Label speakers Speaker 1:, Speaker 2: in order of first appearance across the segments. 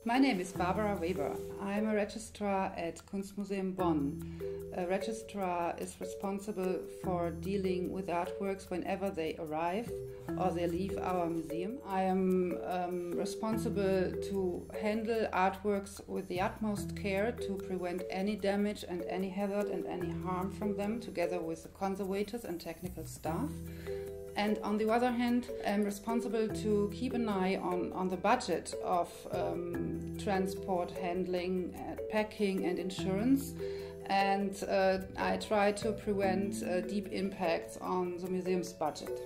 Speaker 1: My name is Barbara Weber. I'm a registrar at Kunstmuseum Bonn. A registrar is responsible for dealing with artworks whenever they arrive or they leave our museum. I am responsible to handle artworks with the utmost care to prevent any damage and any hazard and any harm from them, together with the conservators and technical staff. And on the other hand, I'm responsible to keep an eye on the budget of transport, handling, packing and insurance. And I try to prevent deep impacts on the museum's budget.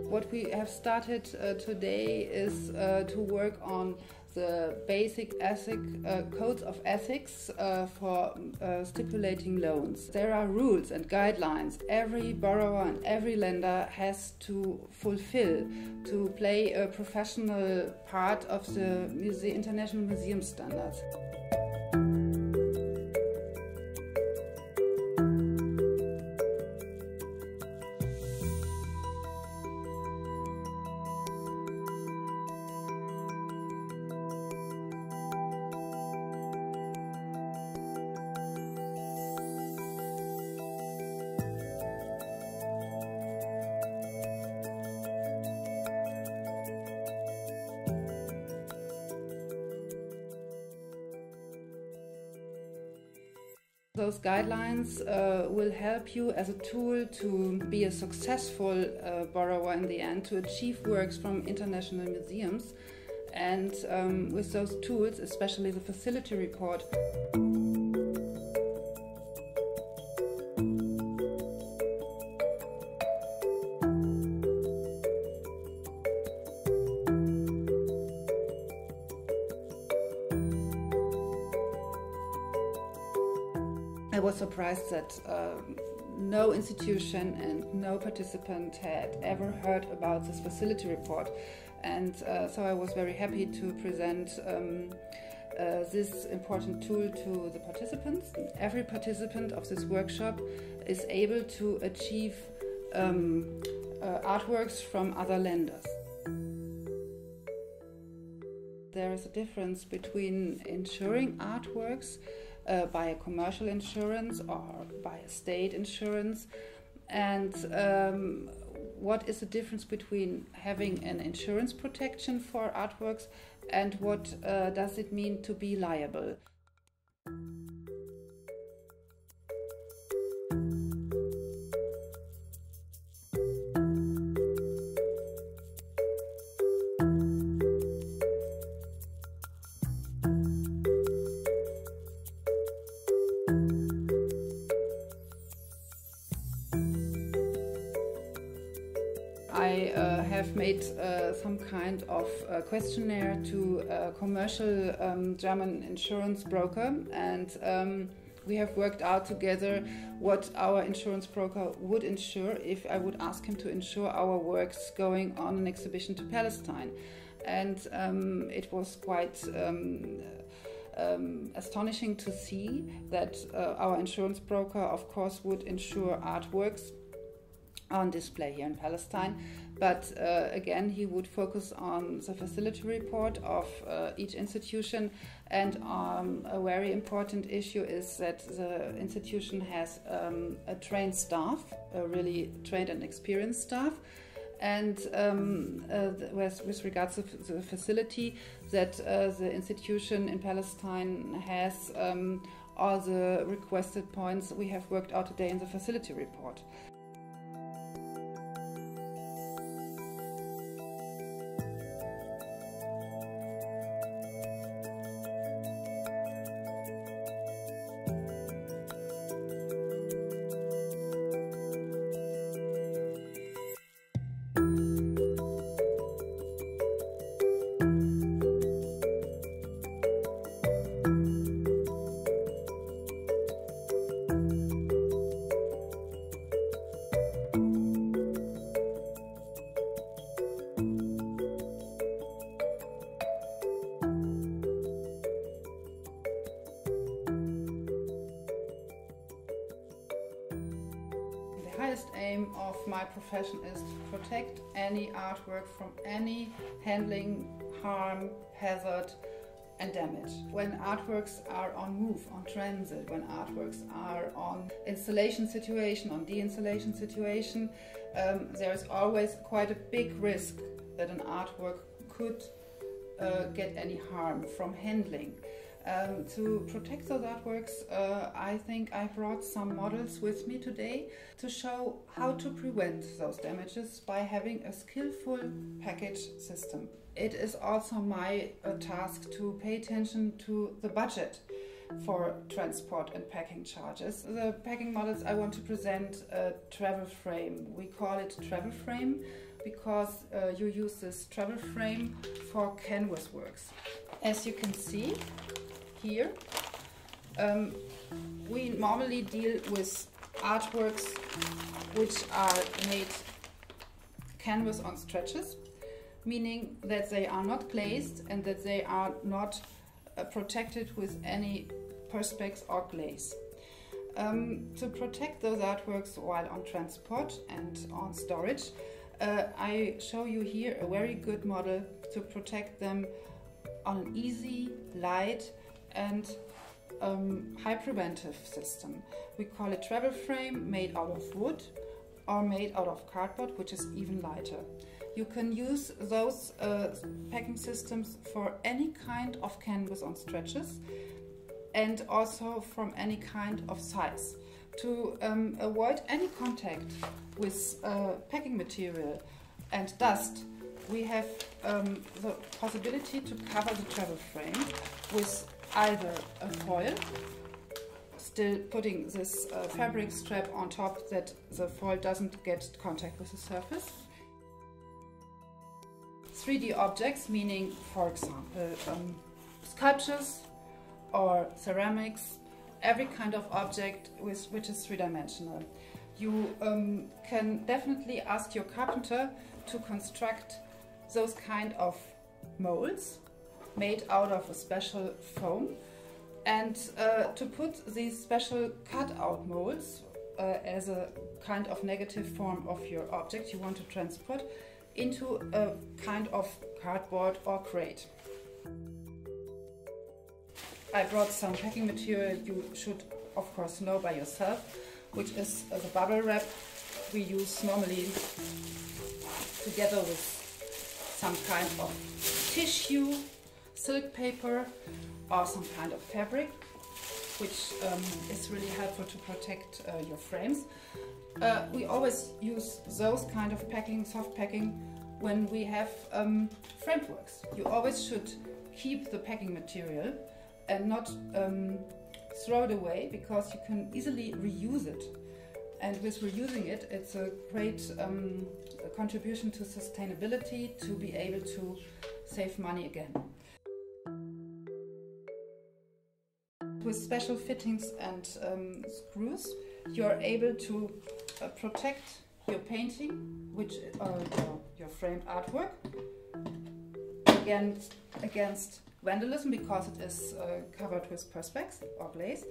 Speaker 1: What we have started today is to work on the basic codes of ethics for stipulating loans. There are rules and guidelines every borrower and every lender has to fulfill to play a professional part of the international museum standards. Those guidelines will help you as a tool to be a successful borrower in the end, to achieve works from international museums. And with those tools, especially the facility report, I was surprised that no institution and no participant had ever heard about this facility report, and so I was very happy to present this important tool to the participants. Every participant of this workshop is able to achieve artworks from other lenders. There is a difference between insuring artworks by a commercial insurance or by a state insurance, and what is the difference between having an insurance protection for artworks and what does it mean to be liable. I have made some kind of questionnaire to a commercial German insurance broker, and we have worked out together what our insurance broker would insure if I would ask him to insure our works going on an exhibition to Palestine. And it was quite astonishing to see that our insurance broker, of course, would insure artworks on display here in Palestine, but again he would focus on the facility report of each institution, and a very important issue is that the institution has a trained staff, a really trained and experienced staff, and with regards to the facility, that the institution in Palestine has all the requested points we have worked out today in the facility report. highest aim of my profession is to protect any artwork from any handling, harm, hazard and damage. When artworks are on move, on transit, when artworks are on installation situation, on de-installation situation, there is always quite a big risk that an artwork could get any harm from handling. To protect those artworks, I think I brought some models with me today to show how to prevent those damages by having a skillful package system. It is also my task to pay attention to the budget for transport and packing charges. The packing models I want to present a travel frame. We call it travel frame because you use this travel frame for canvas works. As you can see here, we normally deal with artworks which are made canvas on stretches, meaning that they are not glazed and that they are not protected with any perspex or glaze. To protect those artworks while on transport and on storage, I show you here a very good model to protect them on an easy, light and high preventive system. We call it travel frame, made out of wood or made out of cardboard, which is even lighter. You can use those packing systems for any kind of canvas on stretches and also from any kind of size. To avoid any contact with packing material and dust, we have the possibility to cover the travel frame with either a foil, still putting this fabric strap on top that the foil doesn't get contact with the surface. 3D objects, meaning, for example, sculptures or ceramics, every kind of object which is three-dimensional. You can definitely ask your carpenter to construct those kind of molds made out of a special foam and to put these special cut-out molds as a kind of negative form of your object you want to transport into a kind of cardboard or crate. I brought some packing material you should of course know by yourself, which is the bubble wrap we use normally together with some kind of tissue, silk paper or some kind of fabric, which is really helpful to protect your frames. We always use those kind of packing, soft packing, when we have frameworks. You always should keep the packing material and not throw it away, because you can easily reuse it. And with reusing it, it's a great contribution to sustainability, to be able to save money again. With special fittings and screws, you're able to protect your painting, which your framed artwork, against vandalism, because it is covered with perspex or glaze,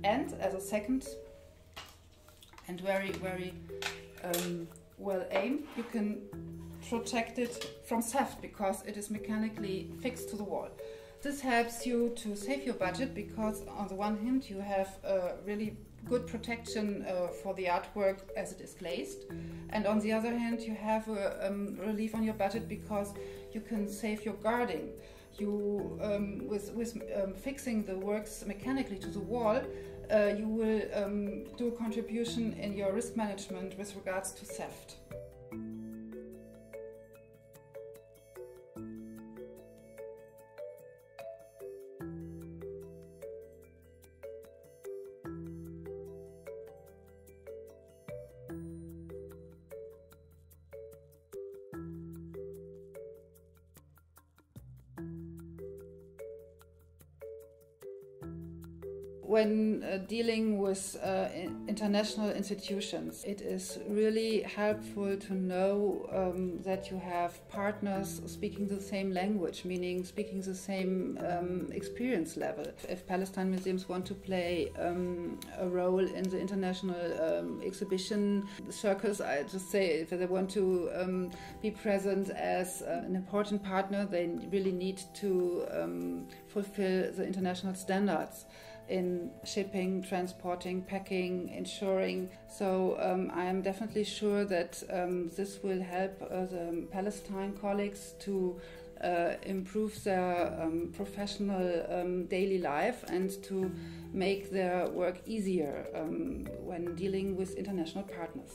Speaker 1: and as a second and very well aimed, you can protect it from theft, because it is mechanically fixed to the wall. This helps you to save your budget, because on the one hand you have really good protection for the artwork as it is glazed, and on the other hand you have a relief on your budget, because you can save your guarding. You, with fixing the works mechanically to the wall, you will do a contribution in your risk management with regards to theft. When dealing with international institutions, it is really helpful to know that you have partners speaking the same language, meaning speaking the same experience level. If Palestinian museums want to play a role in the international exhibition circles, I just say if they want to be present as an important partner, they really need to fulfill the international standards in shipping, transporting, packing, insuring. So I am definitely sure that this will help the Palestine colleagues to improve their professional daily life and to make their work easier when dealing with international partners.